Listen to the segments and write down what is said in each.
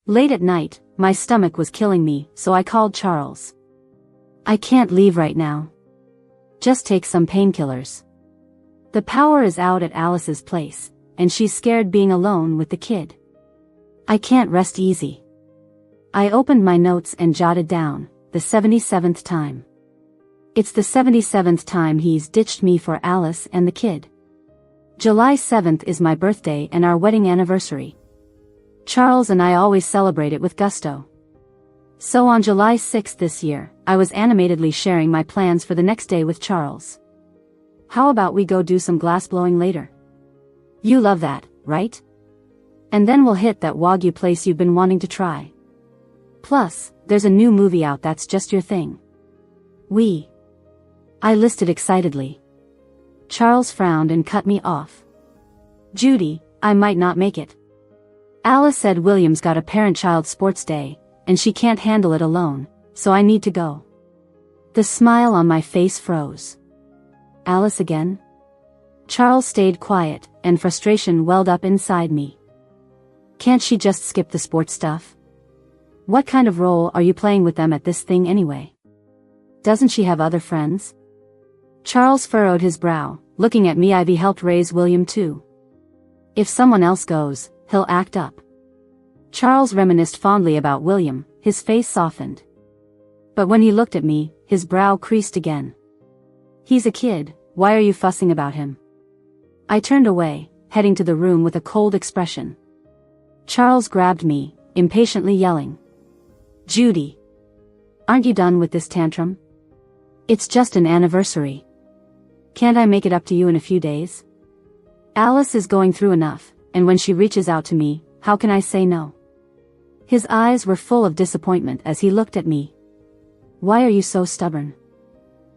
Late at night, my stomach was killing me, so I called Charles. I can't leave right now. Just take some painkillers. The power is out at Alice's place, and she's scared being alone with the kid. I can't rest easy. I opened my notes and jotted down, the 77th time. It's the 77th time he's ditched me for Alice and the kid. July 7th is my birthday and our wedding anniversary. Charles and I always celebrate it with gusto. So on July 6th this year, I was animatedly sharing my plans for the next day with Charles. How about we go do some glass blowing later? You love that, right? And then we'll hit that Wagyu place you've been wanting to try. Plus, there's a new movie out that's just your thing. I listed excitedly. Charles frowned and cut me off. Judy, I might not make it. Alice said William's got a parent-child sports day, and she can't handle it alone, so I need to go. The smile on my face froze. Alice again? Charles stayed quiet, and frustration welled up inside me. Can't she just skip the sports stuff? What kind of role are you playing with them at this thing anyway? Doesn't she have other friends? Charles furrowed his brow, looking at me. Ivy helped raise William too. If someone else goes, he'll act up. Charles reminisced fondly about William, his face softened. But when he looked at me, his brow creased again. He's a kid, why are you fussing about him? I turned away, heading to the room with a cold expression. Charles grabbed me, impatiently yelling. Judy! Aren't you done with this tantrum? It's just an anniversary. Can't I make it up to you in a few days? Alice is going through enough, and when she reaches out to me, how can I say no? His eyes were full of disappointment as he looked at me. Why are you so stubborn?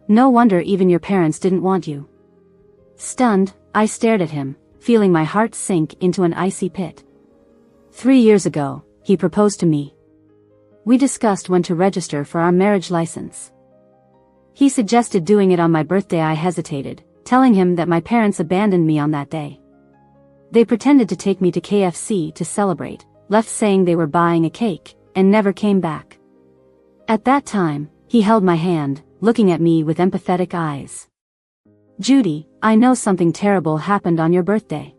No wonder even your parents didn't want you. Stunned, I stared at him, feeling my heart sink into an icy pit. 3 years ago, he proposed to me. We discussed when to register for our marriage license. He suggested doing it on my birthday. I hesitated, telling him that my parents abandoned me on that day. They pretended to take me to KFC to celebrate, left saying they were buying a cake, and never came back. At that time, he held my hand, looking at me with empathetic eyes. Judy, I know something terrible happened on your birthday.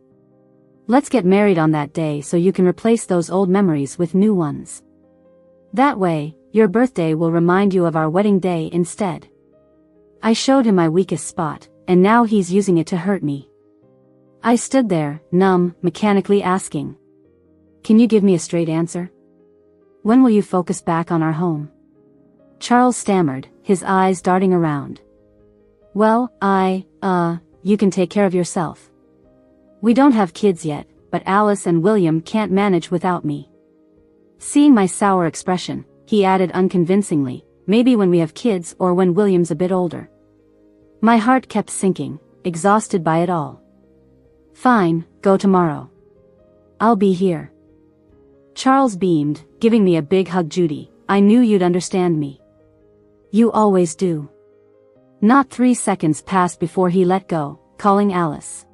Let's get married on that day so you can replace those old memories with new ones. That way, your birthday will remind you of our wedding day instead. I showed him my weakest spot, and now he's using it to hurt me. I stood there, numb, mechanically asking. Can you give me a straight answer? When will you focus back on our home? Charles stammered, his eyes darting around. Well, you can take care of yourself. We don't have kids yet, but Alice and William can't manage without me. Seeing my sour expression, he added unconvincingly, maybe when we have kids or when William's a bit older. My heart kept sinking, exhausted by it all. Fine, go tomorrow. I'll be here. Charles beamed, giving me a big hug. Judy, I knew you'd understand me. You always do. Not 3 seconds passed before he let go, calling Alice.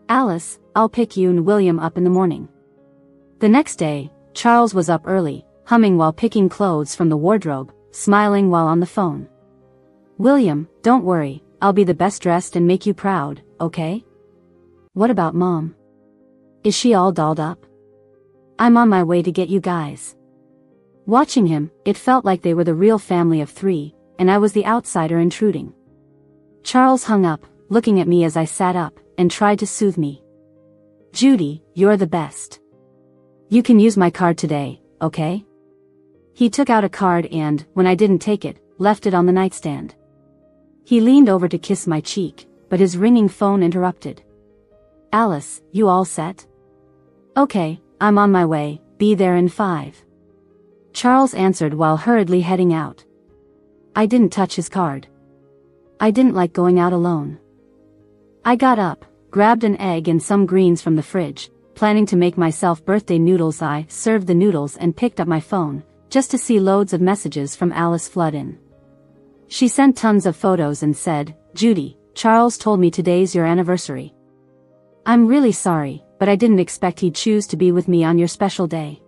Alice, I'll pick you and William up in the morning. The next day, Charles was up early, humming while picking clothes from the wardrobe, smiling while on the phone. William, don't worry, I'll be the best dressed and make you proud, okay? What about Mom? Is she all dolled up? I'm on my way to get you guys. Watching him, it felt like they were the real family of 3, and I was the outsider intruding. Charles hung up, looking at me as I sat up, and tried to soothe me. Judy, you're the best. You can use my card today, okay? He took out a card and, when I didn't take it, left it on the nightstand. He leaned over to kiss my cheek, but his ringing phone interrupted. Alice, you all set? Okay, I'm on my way, be there in 5. Charles answered while hurriedly heading out. I didn't touch his card. I didn't like going out alone. I got up, grabbed an egg and some greens from the fridge, planning to make myself birthday noodles. I served the noodles and picked up my phone, just to see loads of messages from Alice flood in. She sent tons of photos and said, Judy, Charles told me today's your anniversary. I'm really sorry, but I didn't expect he'd choose to be with me on your special day.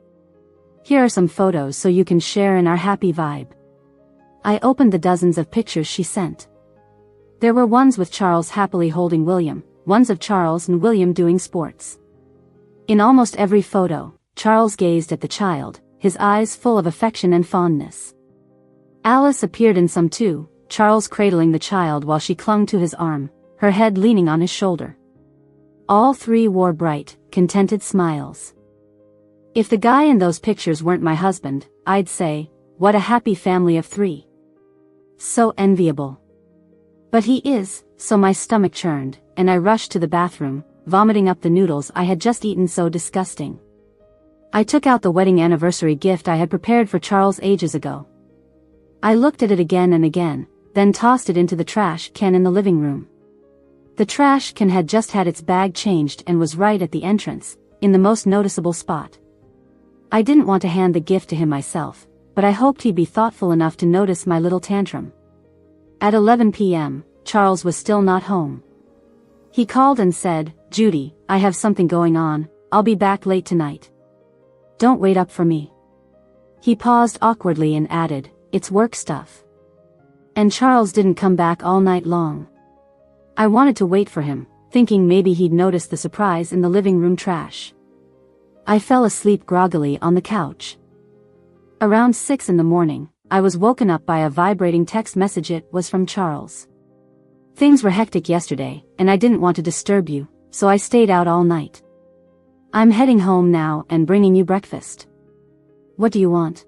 Here are some photos so you can share in our happy vibe. I opened the dozens of pictures she sent. There were ones with Charles happily holding William, ones of Charles and William doing sports. In almost every photo, Charles gazed at the child, his eyes full of affection and fondness. Alice appeared in some too, Charles cradling the child while she clung to his arm, her head leaning on his shoulder. All three wore bright, contented smiles. If the guy in those pictures weren't my husband, I'd say, what a happy family of three. So enviable. But he is, so my stomach churned, and I rushed to the bathroom, vomiting up the noodles I had just eaten. So disgusting. I took out the wedding anniversary gift I had prepared for Charles ages ago. I looked at it again and again, then tossed it into the trash can in the living room. The trash can had just had its bag changed and was right at the entrance, in the most noticeable spot. I didn't want to hand the gift to him myself, but I hoped he'd be thoughtful enough to notice my little tantrum. At 11 p.m., Charles was still not home. He called and said, "Judy, I have something going on, I'll be back late tonight. Don't wait up for me." He paused awkwardly and added, "It's work stuff." And Charles didn't come back all night long. I wanted to wait for him, thinking maybe he'd notice the surprise in the living room trash. I fell asleep groggily on the couch. Around 6 in the morning, I was woken up by a vibrating text message. It was from Charles. "Things were hectic yesterday, and I didn't want to disturb you, so I stayed out all night. I'm heading home now and bringing you breakfast. What do you want?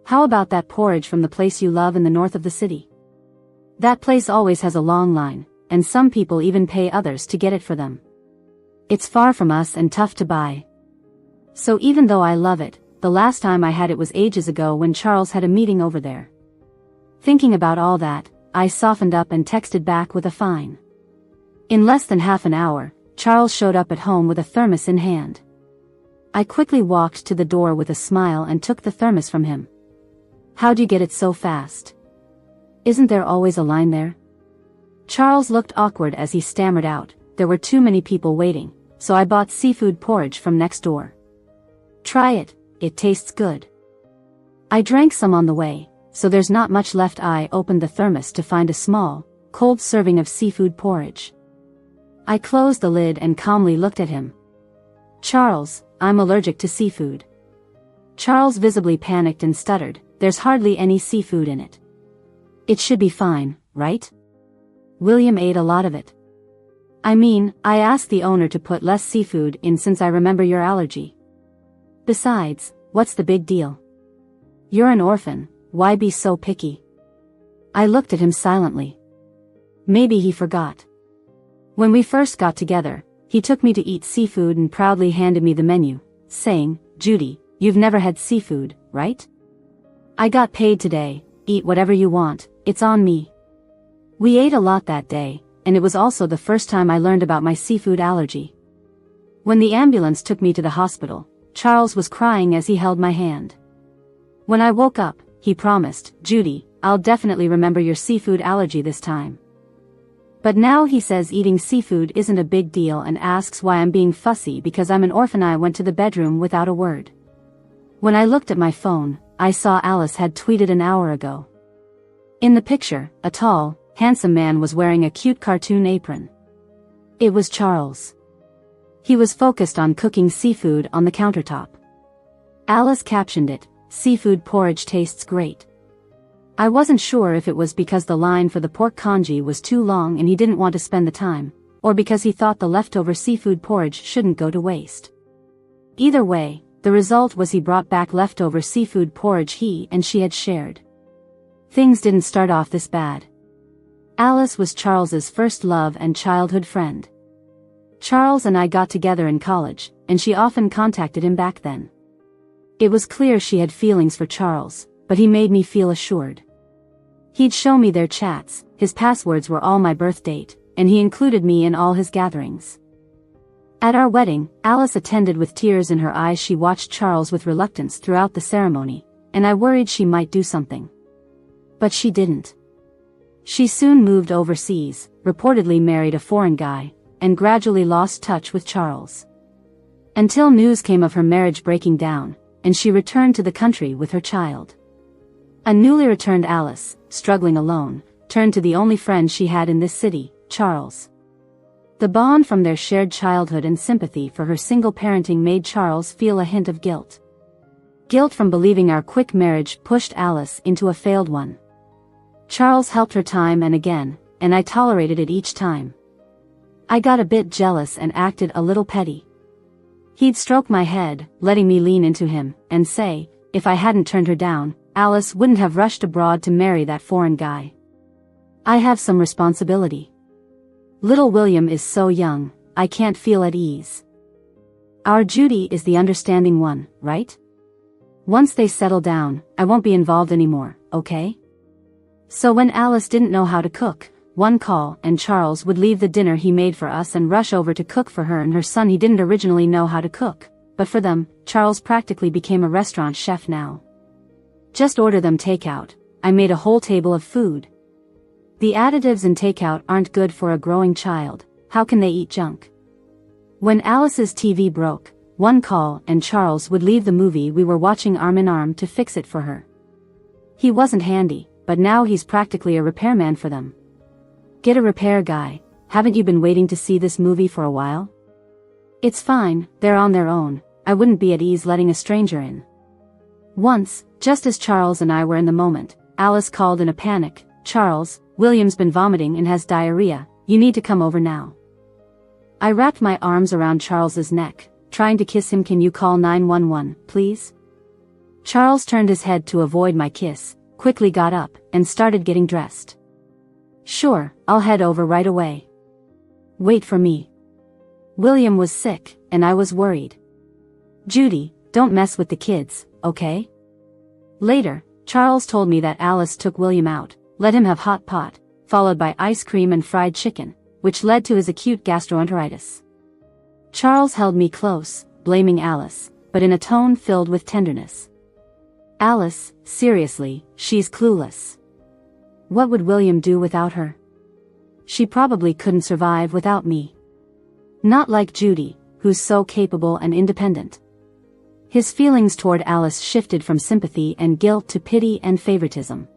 How about that porridge from the place you love in the north of the city? That place always has a long line, and some people even pay others to get it for them. It's far from us and tough to buy. So even though I love it, the last time I had it was ages ago when Charles had a meeting over there." Thinking about all that, I softened up and texted back with a fine. In less than half an hour, Charles showed up at home with a thermos in hand. I quickly walked to the door with a smile and took the thermos from him. "How'd you get it so fast? Isn't there always a line there?" Charles looked awkward as he stammered out, "There were too many people waiting, so I bought seafood porridge from next door. Try it, it tastes good." I drank some on the way, so there's not much left. I opened the thermos to find a small, cold serving of seafood porridge. I closed the lid and calmly looked at him. "Charles, I'm allergic to seafood." Charles visibly panicked and stuttered, "There's hardly any seafood in it. It should be fine, right? William ate a lot of it. I mean, I asked the owner to put less seafood in since I remember your allergy. Besides, what's the big deal? You're an orphan, why be so picky?" I looked at him silently. Maybe he forgot. When we first got together, he took me to eat seafood and proudly handed me the menu, saying, "Judy, you've never had seafood, right? I got paid today, eat whatever you want, it's on me." We ate a lot that day, and it was also the first time I learned about my seafood allergy. When the ambulance took me to the hospital, Charles was crying as he held my hand. When I woke up, he promised, "Judy, I'll definitely remember your seafood allergy this time." But now he says eating seafood isn't a big deal and asks why I'm being fussy because I'm an orphan. I went to the bedroom without a word. When I looked at my phone, I saw Alice had tweeted an hour ago. In the picture, a tall, handsome man was wearing a cute cartoon apron. It was Charles. He was focused on cooking seafood on the countertop. Alice captioned it, "Seafood porridge tastes great." I wasn't sure if it was because the line for the pork congee was too long and he didn't want to spend the time, or because he thought the leftover seafood porridge shouldn't go to waste. Either way, the result was he brought back leftover seafood porridge he and she had shared. Things didn't start off this bad. Alice was Charles's first love and childhood friend. Charles and I got together in college, and she often contacted him back then. It was clear she had feelings for Charles, but he made me feel assured. He'd show me their chats, his passwords were all my birth date, and he included me in all his gatherings. At our wedding, Alice attended with tears in her eyes. She watched Charles with reluctance throughout the ceremony, and I worried she might do something. But she didn't. She soon moved overseas, reportedly married a foreign guy, and gradually lost touch with Charles. Until news came of her marriage breaking down, and she returned to the country with her child. A newly returned Alice, struggling alone, turned to the only friend she had in this city, Charles. The bond from their shared childhood and sympathy for her single parenting made Charles feel a hint of guilt. Guilt from believing our quick marriage pushed Alice into a failed one. Charles helped her time and again, and I tolerated it each time. I got a bit jealous and acted a little petty. He'd stroke my head, letting me lean into him, and say, if I hadn't turned her down, Alice wouldn't have rushed abroad to marry that foreign guy. I have some responsibility. Little William is so young, I can't feel at ease. Our Judy is the understanding one, right? Once they settle down, I won't be involved anymore, okay? So when Alice didn't know how to cook, one call and Charles would leave the dinner he made for us and rush over to cook for her and her son. He didn't originally know how to cook, but for them, Charles practically became a restaurant chef now. Just order them takeout. I made a whole table of food. The additives in takeout aren't good for a growing child. How can they eat junk? When Alice's TV broke, one call and Charles would leave the movie we were watching arm in arm to fix it for her. He wasn't handy, but now he's practically a repairman for them. Get a repair guy. Haven't you been waiting to see this movie for a while? It's fine, they're on their own. I wouldn't be at ease letting a stranger in. Once, just as Charles and I were in the moment, Alice called in a panic, Charles, William's been vomiting and has diarrhea, you need to come over now. I wrapped my arms around Charles's neck, trying to kiss him. Can you call 911, please? Charles turned his head to avoid my kiss, quickly got up, and started getting dressed. Sure, I'll head over right away. Wait for me. William was sick, and I was worried. Judy, don't mess with the kids, okay? Later, Charles told me that Alice took William out, let him have hot pot, followed by ice cream and fried chicken, which led to his acute gastroenteritis. Charles held me close, blaming Alice, but in a tone filled with tenderness. Alice, seriously, she's clueless. What would William do without her? She probably couldn't survive without me. Not like Judy, who's so capable and independent. His feelings toward Alice shifted from sympathy and guilt to pity and favoritism.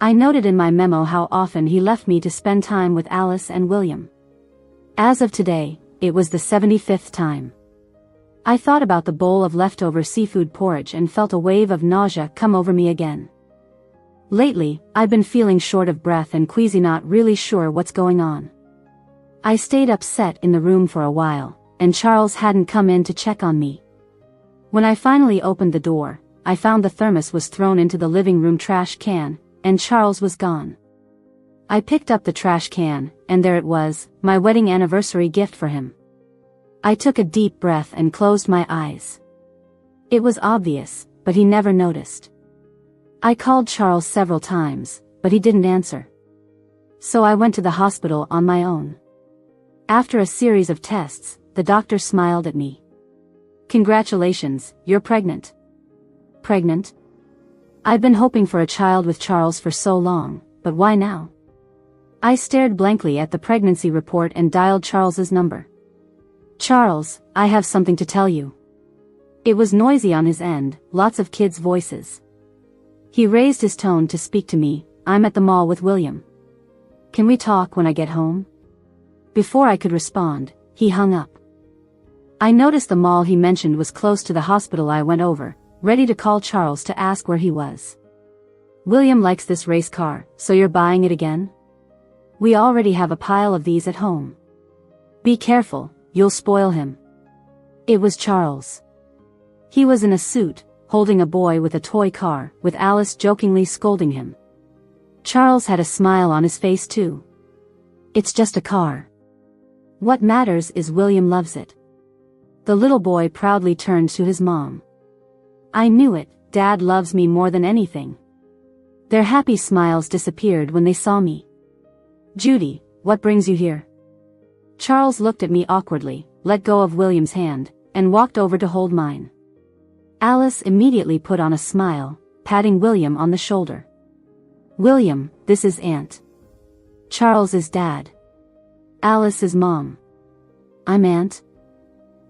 I noted in my memo how often he left me to spend time with Alice and William. As of today, it was the 75th time. I thought about the bowl of leftover seafood porridge and felt a wave of nausea come over me again. Lately, I've been feeling short of breath and queasy, not really sure what's going on. I stayed upset in the room for a while, and Charles hadn't come in to check on me. When I finally opened the door, I found the thermos was thrown into the living room trash can, and Charles was gone. I picked up the trash can, and there it was, my wedding anniversary gift for him. I took a deep breath and closed my eyes. It was obvious, but he never noticed. I called Charles several times, but he didn't answer. So I went to the hospital on my own. After a series of tests, the doctor smiled at me. Congratulations, you're pregnant. Pregnant? I've been hoping for a child with Charles for so long, but why now? I stared blankly at the pregnancy report and dialed Charles's number. Charles, I have something to tell you. It was noisy on his end, lots of kids' voices. He raised his tone to speak to me. I'm at the mall with William. Can we talk when I get home? Before I could respond, he hung up. I noticed the mall he mentioned was close to the hospital. I went over, ready to call Charles to ask where he was. William likes this race car, so you're buying it again? We already have a pile of these at home. Be careful, you'll spoil him. It was Charles. He was in a suit, holding a boy with a toy car, with Alice jokingly scolding him. Charles had a smile on his face too. It's just a car. What matters is William loves it. The little boy proudly turned to his mom. I knew it, Dad loves me more than anything. Their happy smiles disappeared when they saw me. Judy, what brings you here? Charles looked at me awkwardly, let go of William's hand, and walked over to hold mine. Alice immediately put on a smile, patting William on the shoulder. William, this is Aunt. Charles is Dad. Alice is Mom. I'm Aunt.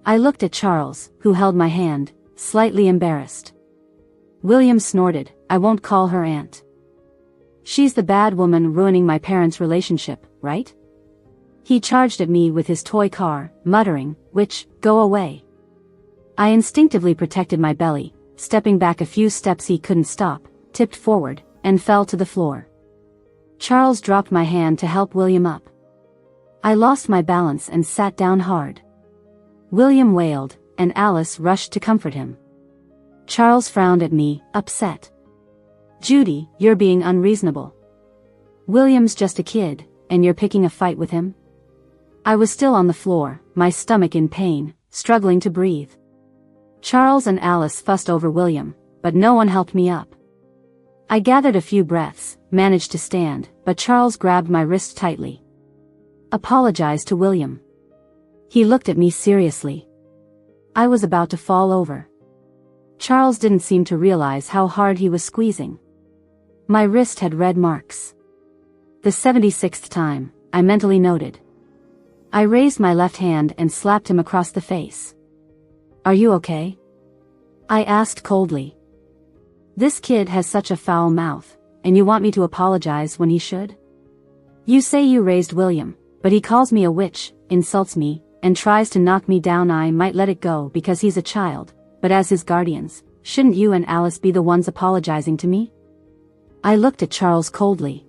I looked at Charles, who held my hand, slightly embarrassed. William snorted, I won't call her aunt. She's the bad woman ruining my parents' relationship, right? He charged at me with his toy car, muttering, "Witch, go away." I instinctively protected my belly, stepping back a few steps. He couldn't stop, tipped forward, and fell to the floor. Charles dropped my hand to help William up. I lost my balance and sat down hard. William wailed, and Alice rushed to comfort him. Charles frowned at me, upset. Judy, you're being unreasonable. William's just a kid, and you're picking a fight with him? I was still on the floor, my stomach in pain, struggling to breathe. Charles and Alice fussed over William, but no one helped me up. I gathered a few breaths, managed to stand, but Charles grabbed my wrist tightly. Apologize to William. He looked at me seriously. I was about to fall over. Charles didn't seem to realize how hard he was squeezing. My wrist had red marks. The 76th time, I mentally noted. I raised my left hand and slapped him across the face. Are you okay? I asked coldly. This kid has such a foul mouth, and you want me to apologize when he should? You say you raised William, but he calls me a witch, insults me, and tries to knock me down. I might let it go because he's a child, but as his guardians, shouldn't you and Alice be the ones apologizing to me? I looked at Charles coldly.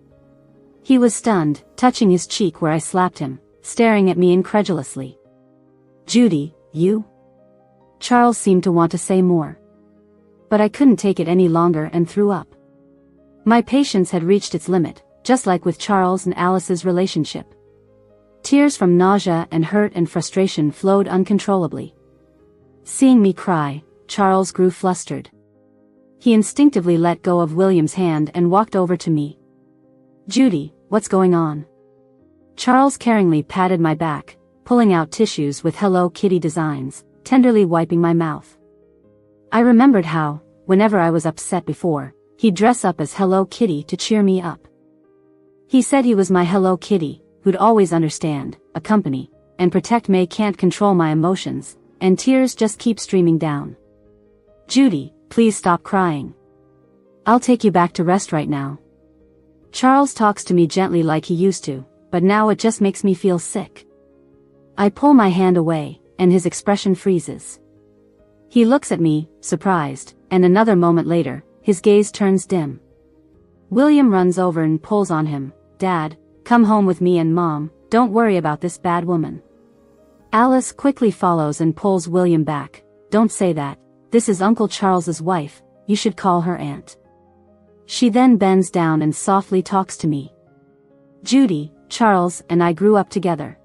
He was stunned, touching his cheek where I slapped him, staring at me incredulously. Judy, you? Charles seemed to want to say more. But I couldn't take it any longer and threw up. My patience had reached its limit, just like with Charles and Alice's relationship. Tears from nausea and hurt and frustration flowed uncontrollably. Seeing me cry, Charles grew flustered. He instinctively let go of William's hand and walked over to me. Judy, what's going on? Charles caringly patted my back, pulling out tissues with Hello Kitty designs, tenderly wiping my mouth. I remembered how, whenever I was upset before, he'd dress up as Hello Kitty to cheer me up. He said he was my Hello Kitty, who'd always understand, accompany, and protect me. Can't control my emotions, and tears just keep streaming down. Judy, please stop crying. I'll take you back to rest right now. Charles talks to me gently like he used to, but now it just makes me feel sick. I pull my hand away, and his expression freezes. He looks at me, surprised, and another moment later, his gaze turns dim. William runs over and pulls on him. Dad, come home with me and Mom, don't worry about this bad woman. Alice quickly follows and pulls William back. Don't say that, this is Uncle Charles's wife, you should call her aunt. She then bends down and softly talks to me. Judy, Charles and I grew up together.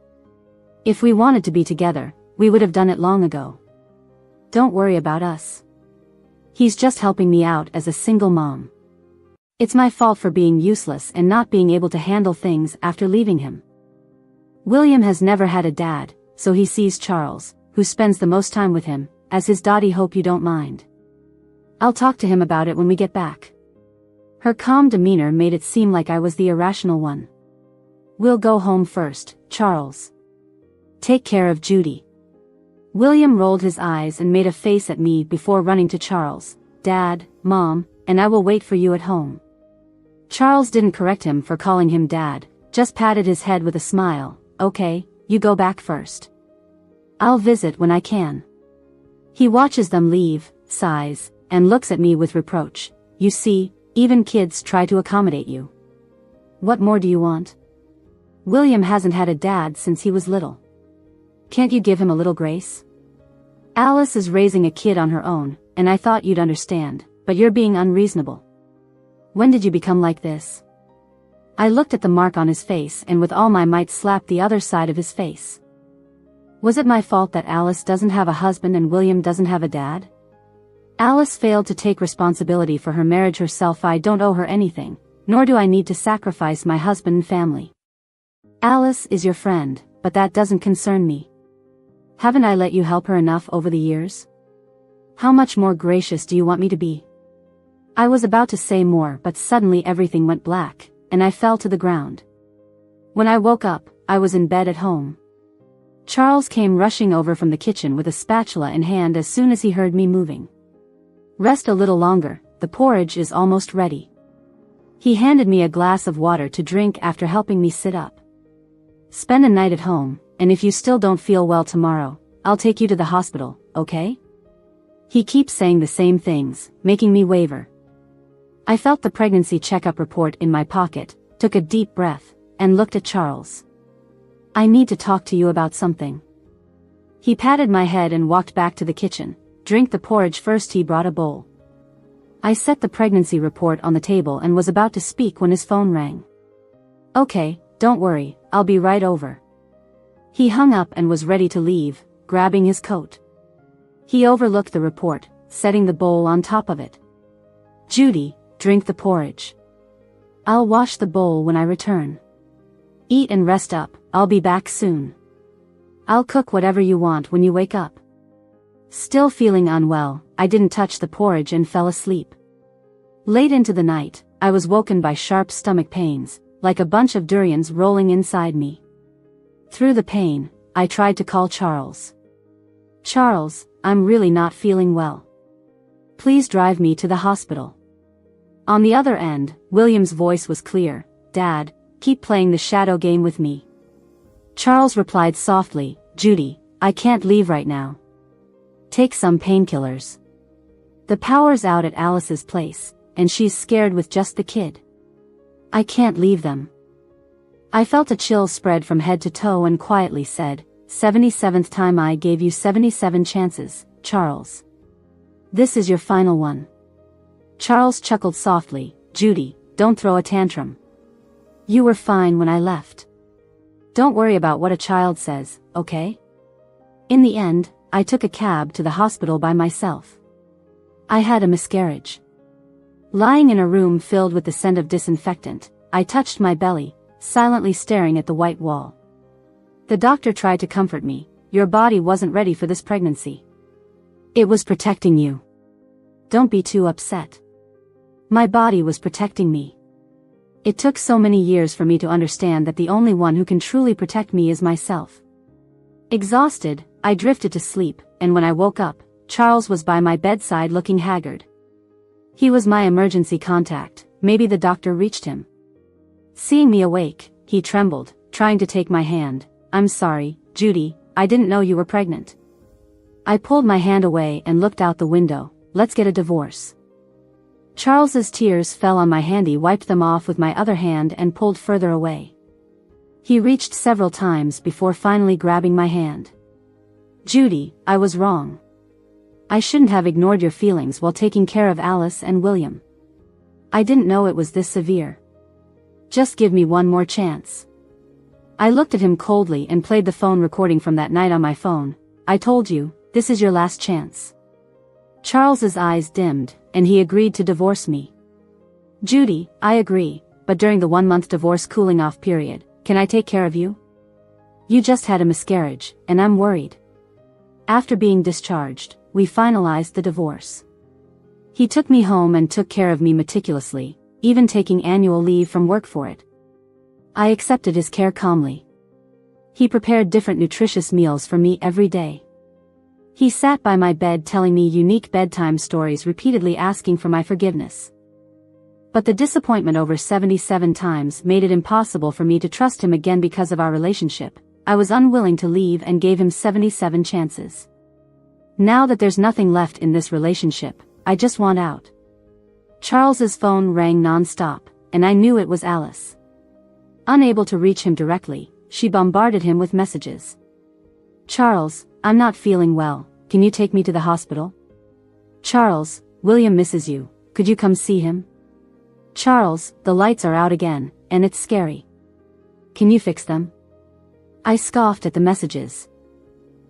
If we wanted to be together, we would have done it long ago. Don't worry about us. He's just helping me out as a single mom. It's my fault for being useless and not being able to handle things after leaving him. William has never had a dad, so he sees Charles, who spends the most time with him, as his daddy. Hope you don't mind. I'll talk to him about it when we get back. Her calm demeanor made it seem like I was the irrational one. We'll go home first, Charles. Take care of Judy. William rolled his eyes and made a face at me before running to Charles. Dad, Mom, and I will wait for you at home. Charles didn't correct him for calling him Dad, just patted his head with a smile. Okay, you go back first. I'll visit when I can. He watches them leave, sighs, and looks at me with reproach. You see, even kids try to accommodate you. What more do you want? William hasn't had a dad since he was little. Can't you give him a little grace? Alice is raising a kid on her own, and I thought you'd understand, but you're being unreasonable. When did you become like this? I looked at the mark on his face and with all my might slapped the other side of his face. Was it my fault that Alice doesn't have a husband and William doesn't have a dad? Alice failed to take responsibility for her marriage herself. I don't owe her anything, nor do I need to sacrifice my husband and family. Alice is your friend, but that doesn't concern me. Haven't I let you help her enough over the years? How much more gracious do you want me to be? I was about to say more, but suddenly everything went black, and I fell to the ground. When I woke up, I was in bed at home. Charles came rushing over from the kitchen with a spatula in hand as soon as he heard me moving. Rest a little longer, the porridge is almost ready. He handed me a glass of water to drink after helping me sit up. Spend a night at home, and if you still don't feel well tomorrow, I'll take you to the hospital, okay? He keeps saying the same things, making me waver. I felt the pregnancy checkup report in my pocket, took a deep breath, and looked at Charles. I need to talk to you about something. He patted my head and walked back to the kitchen. Drink the porridge first. He brought a bowl. I set the pregnancy report on the table and was about to speak when his phone rang. Okay, don't worry, I'll be right over. He hung up and was ready to leave, grabbing his coat. He overlooked the report, setting the bowl on top of it. Judy, drink the porridge. I'll wash the bowl when I return. Eat and rest up, I'll be back soon. I'll cook whatever you want when you wake up. Still feeling unwell, I didn't touch the porridge and fell asleep. Late into the night, I was woken by sharp stomach pains, like a bunch of durians rolling inside me. Through the pain, I tried to call Charles. Charles, I'm really not feeling well. Please drive me to the hospital. On the other end, William's voice was clear. Dad, keep playing the shadow game with me. Charles replied softly, Judy, I can't leave right now. Take some painkillers. The power's out at Alice's place, and she's scared with just the kid. I can't leave them. I felt a chill spread from head to toe and quietly said, 77th time. I gave you 77 chances, Charles. This is your final one. Charles chuckled softly, Judy, don't throw a tantrum. You were fine when I left. Don't worry about what a child says, okay? In the end, I took a cab to the hospital by myself. I had a miscarriage. Lying in a room filled with the scent of disinfectant, I touched my belly, silently staring at the white wall. The doctor tried to comfort me. Your body wasn't ready for this pregnancy. It was protecting you. Don't be too upset. My body was protecting me. It took so many years for me to understand that the only one who can truly protect me is myself. Exhausted, I drifted to sleep, and when I woke up, Charles was by my bedside looking haggard. He was my emergency contact. Maybe the doctor reached him. Seeing me awake, he trembled, trying to take my hand. I'm sorry, Judy, I didn't know you were pregnant. I pulled my hand away and looked out the window. Let's get a divorce. Charles's tears fell on my hand. He wiped them off with my other hand and pulled further away. He reached several times before finally grabbing my hand. Judy, I was wrong. I shouldn't have ignored your feelings while taking care of Alice and William. I didn't know it was this severe. Just give me one more chance. I looked at him coldly and played the phone recording from that night on my phone. I told you, this is your last chance. Charles's eyes dimmed, and he agreed to divorce me. Judy, I agree, but during the 1-month divorce cooling-off period, can I take care of you? You just had a miscarriage, and I'm worried. After being discharged, we finalized the divorce. He took me home and took care of me meticulously, even taking annual leave from work for it. I accepted his care calmly. He prepared different nutritious meals for me every day. He sat by my bed telling me unique bedtime stories, repeatedly asking for my forgiveness. But the disappointment over 77 times made it impossible for me to trust him again because of our relationship. I was unwilling to leave and gave him 77 chances. Now that there's nothing left in this relationship, I just want out. Charles's phone rang non-stop, and I knew it was Alice. Unable to reach him directly, she bombarded him with messages. Charles, I'm not feeling well, can you take me to the hospital? Charles, William misses you, could you come see him? Charles, the lights are out again, and it's scary. Can you fix them? I scoffed at the messages.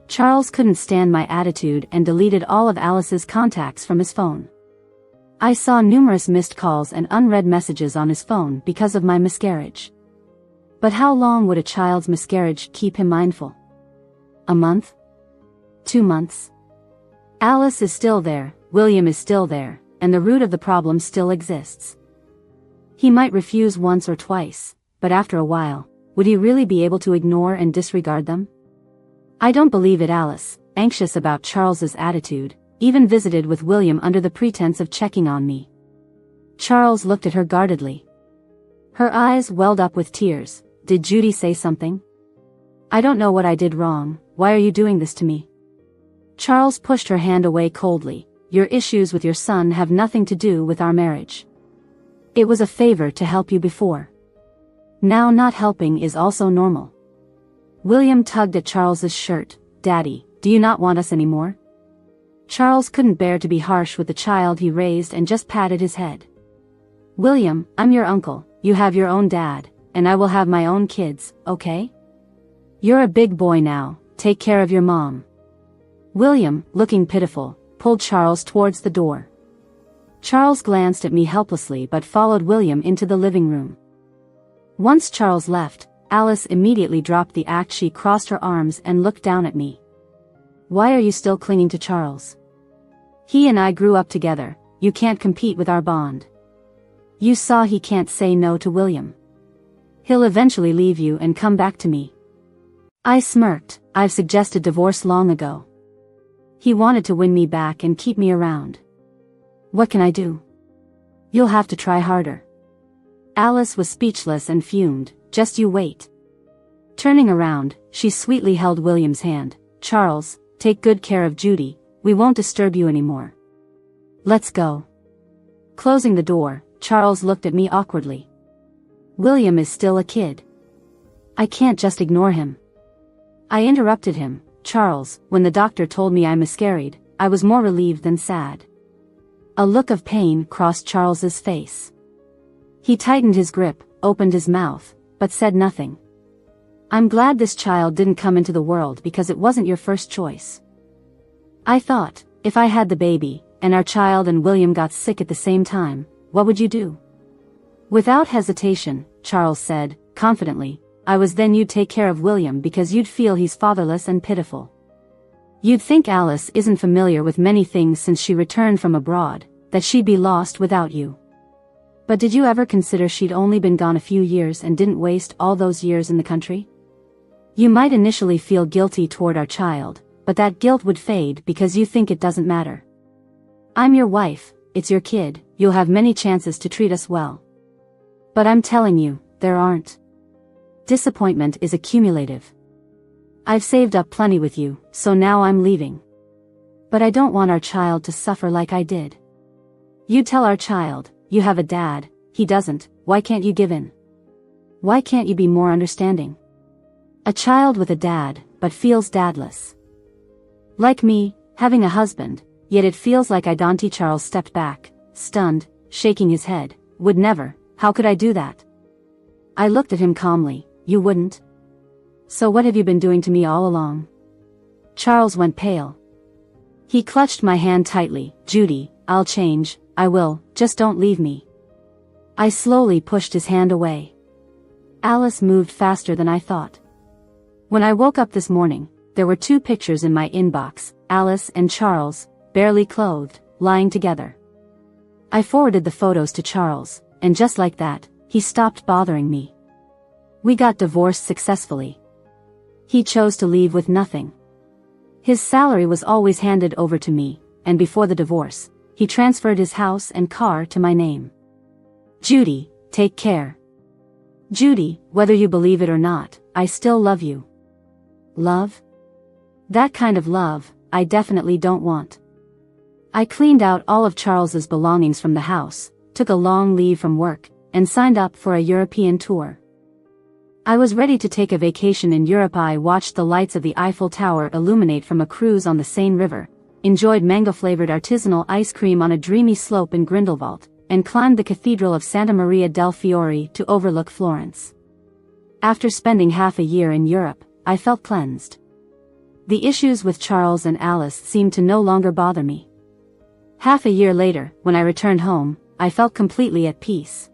Charles couldn't stand my attitude and deleted all of Alice's contacts from his phone. I saw numerous missed calls and unread messages on his phone because of my miscarriage. But how long would a child's miscarriage keep him mindful? A month? 2 months? Alice is still there, William is still there, and the root of the problem still exists. He might refuse once or twice, but after a while, would he really be able to ignore and disregard them? I don't believe it. Alice, anxious about Charles's attitude, even visited with William under the pretense of checking on me. Charles looked at her guardedly. Her eyes welled up with tears. Did Judy say something? I don't know what I did wrong. Why are you doing this to me? Charles pushed her hand away coldly. Your issues with your son have nothing to do with our marriage. It was a favor to help you before. Now not helping is also normal. William tugged at Charles's shirt. Daddy, do you not want us anymore? Charles couldn't bear to be harsh with the child he raised and just patted his head. William, I'm your uncle, you have your own dad, and I will have my own kids, okay? You're a big boy now, take care of your mom. William, looking pitiful, pulled Charles towards the door. Charles glanced at me helplessly but followed William into the living room. Once Charles left, Alice immediately dropped the act. She crossed her arms and looked down at me. Why are you still clinging to Charles? He and I grew up together, you can't compete with our bond. You saw he can't say no to William. He'll eventually leave you and come back to me. I smirked. I've suggested divorce long ago. He wanted to win me back and keep me around. What can I do? You'll have to try harder. Alice was speechless and fumed. Just you wait. Turning around, she sweetly held William's hand. Charles, take good care of Judy, we won't disturb you anymore. Let's go. Closing the door, Charles looked at me awkwardly. William is still a kid. I can't just ignore him. I interrupted him. Charles, when the doctor told me I miscarried, I was more relieved than sad. A look of pain crossed Charles's face. He tightened his grip, opened his mouth, but said nothing. I'm glad this child didn't come into the world because it wasn't your first choice. I thought, if I had the baby, and our child and William got sick at the same time, what would you do? Without hesitation, Charles said, confidently, then you'd take care of William because you'd feel he's fatherless and pitiful. You'd think Alice isn't familiar with many things since she returned from abroad, that she'd be lost without you. But did you ever consider she'd only been gone a few years and didn't waste all those years in the country? You might initially feel guilty toward our child, but that guilt would fade because you think it doesn't matter. I'm your wife, it's your kid, you'll have many chances to treat us well. But I'm telling you, there aren't. Disappointment is accumulative. I've saved up plenty with you, so now I'm leaving. But I don't want our child to suffer like I did. You tell our child, you have a dad, he doesn't, why can't you give in? Why can't you be more understanding? A child with a dad, but feels dadless. Like me, having a husband, yet it feels like I don't. Charles stepped back, stunned, shaking his head. Would never, how could I do that? I looked at him calmly. You wouldn't? So what have you been doing to me all along? Charles went pale. He clutched my hand tightly. Judy, I'll change, I will, just don't leave me. I slowly pushed his hand away. Alice moved faster than I thought. When I woke up this morning, there were 2 pictures in my inbox, Alice and Charles, barely clothed, lying together. I forwarded the photos to Charles, and just like that, he stopped bothering me. We got divorced successfully. He chose to leave with nothing. His salary was always handed over to me, and before the divorce, he transferred his house and car to my name. Judy, take care. Judy, whether you believe it or not, I still love you. Love? That kind of love, I definitely don't want. I cleaned out all of Charles's belongings from the house, took a long leave from work, and signed up for a European tour. I was ready to take a vacation in Europe. I watched the lights of the Eiffel Tower illuminate from a cruise on the Seine River, enjoyed mango-flavored artisanal ice cream on a dreamy slope in Grindelwald, and climbed the Cathedral of Santa Maria del Fiore to overlook Florence. After spending half a year in Europe, I felt cleansed. The issues with Charles and Alice seemed to no longer bother me. Half a year later, when I returned home, I felt completely at peace.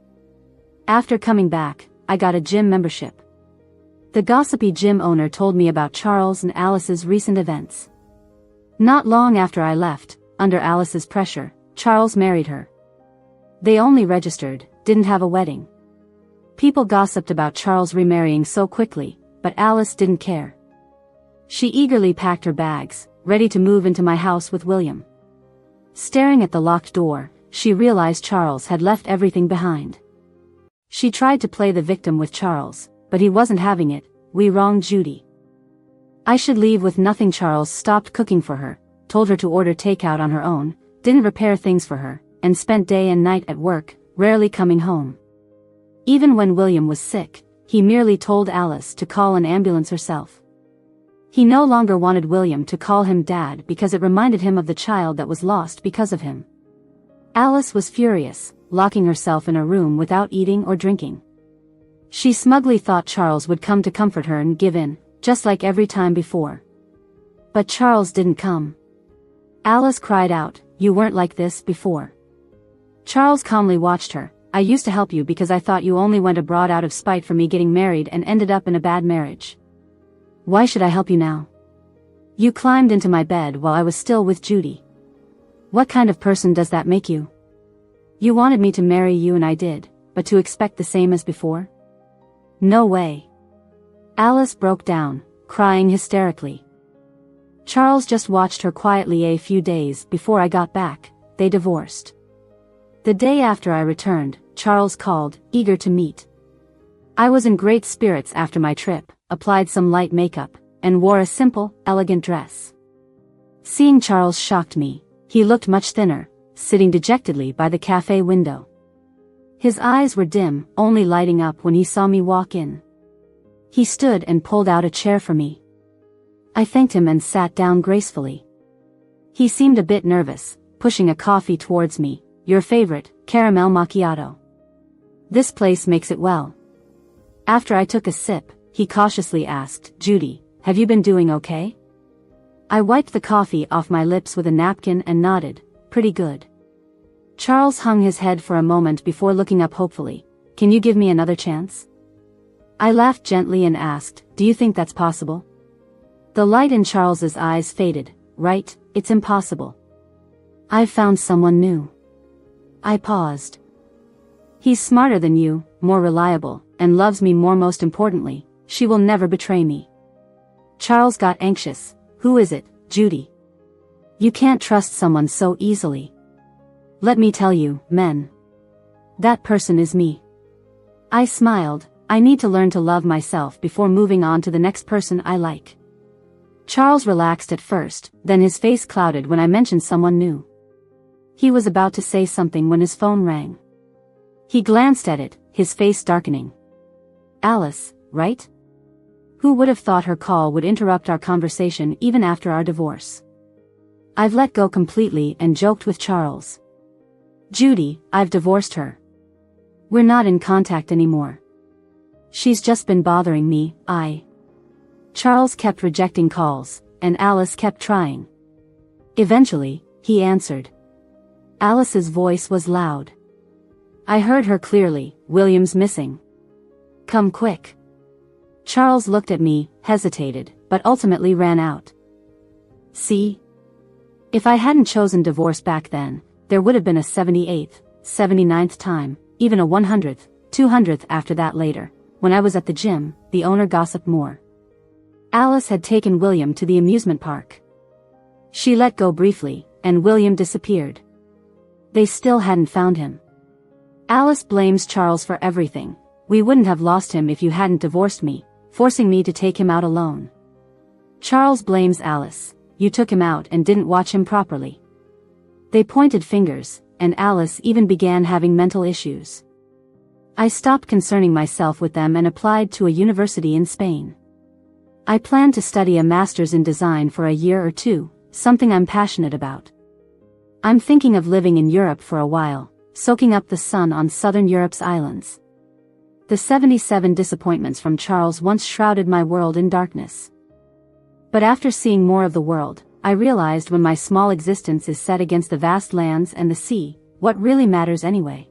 After coming back, I got a gym membership. The gossipy gym owner told me about Charles and Alice's recent events. Not long after I left, under Alice's pressure, Charles married her. They only registered, didn't have a wedding. People gossiped about Charles remarrying so quickly, but Alice didn't care. She eagerly packed her bags, ready to move into my house with William. Staring at the locked door, she realized Charles had left everything behind. She tried to play the victim with Charles, but he wasn't having it. "We wronged Judy. I should leave with nothing." Charles stopped cooking for her, told her to order takeout on her own, didn't repair things for her, and spent day and night at work, rarely coming home. Even when William was sick, he merely told Alice to call an ambulance herself. He no longer wanted William to call him Dad because it reminded him of the child that was lost because of him. Alice was furious, locking herself in a room without eating or drinking. She smugly thought Charles would come to comfort her and give in, just like every time before. But Charles didn't come. Alice cried out, "You weren't like this before." Charles calmly watched her. "I used to help you because I thought you only went abroad out of spite for me getting married and ended up in a bad marriage. Why should I help you now? You climbed into my bed while I was still with Judy. What kind of person does that make you? You wanted me to marry you and I did, but to expect the same as before? No way." Alice broke down, crying hysterically. Charles just watched her quietly. A few days before I got back, they divorced. The day after I returned, Charles called, eager to meet. I was in great spirits after my trip, applied some light makeup, and wore a simple, elegant dress. Seeing Charles shocked me. He looked much thinner, sitting dejectedly by the cafe window. His eyes were dim, only lighting up when he saw me walk in. He stood and pulled out a chair for me. I thanked him and sat down gracefully. He seemed a bit nervous, pushing a coffee towards me. "Your favorite, caramel macchiato. This place makes it well." After I took a sip, he cautiously asked, "Judy, have you been doing okay?" I wiped the coffee off my lips with a napkin and nodded, "Pretty good." Charles hung his head for a moment before looking up hopefully. "Can you give me another chance?" I laughed gently and asked, "Do you think that's possible?" The light in Charles's eyes faded. "Right, it's impossible. I've found someone new." I paused. "He's smarter than you, more reliable, and loves me more. Most importantly, she will never betray me." Charles got anxious. "Who is it, Judy? You can't trust someone so easily. Let me tell you, men. That person is me." I smiled. "I need to learn to love myself before moving on to the next person I like." Charles relaxed at first, then his face clouded when I mentioned someone new. He was about to say something when his phone rang. He glanced at it, his face darkening. "Alice, right? Who would have thought her call would interrupt our conversation even after our divorce?" I've let go completely and joked with Charles. "Judy, I've divorced her. We're not in contact anymore. She's just been bothering me." Charles kept rejecting calls, and Alice kept trying. Eventually, he answered. Alice's voice was loud. I heard her clearly. "William's missing. Come quick." Charles looked at me, hesitated, but ultimately ran out. See? If I hadn't chosen divorce back then, there would have been a 78th, 79th time, even a 100th, 200th after that later. When I was at the gym, the owner gossiped more. Alice had taken William to the amusement park. She let go briefly, and William disappeared. They still hadn't found him. Alice blames Charles for everything. "We wouldn't have lost him if you hadn't divorced me, forcing me to take him out alone." Charles blames Alice. "You took him out and didn't watch him properly." They pointed fingers, and Alice even began having mental issues. I stopped concerning myself with them and applied to a university in Spain. I planned to study a master's in design for a year or two, something I'm passionate about. I'm thinking of living in Europe for a while, soaking up the sun on southern Europe's islands. The 77 disappointments from Charles once shrouded my world in darkness. But after seeing more of the world, I realized when my small existence is set against the vast lands and the sea, what really matters anyway?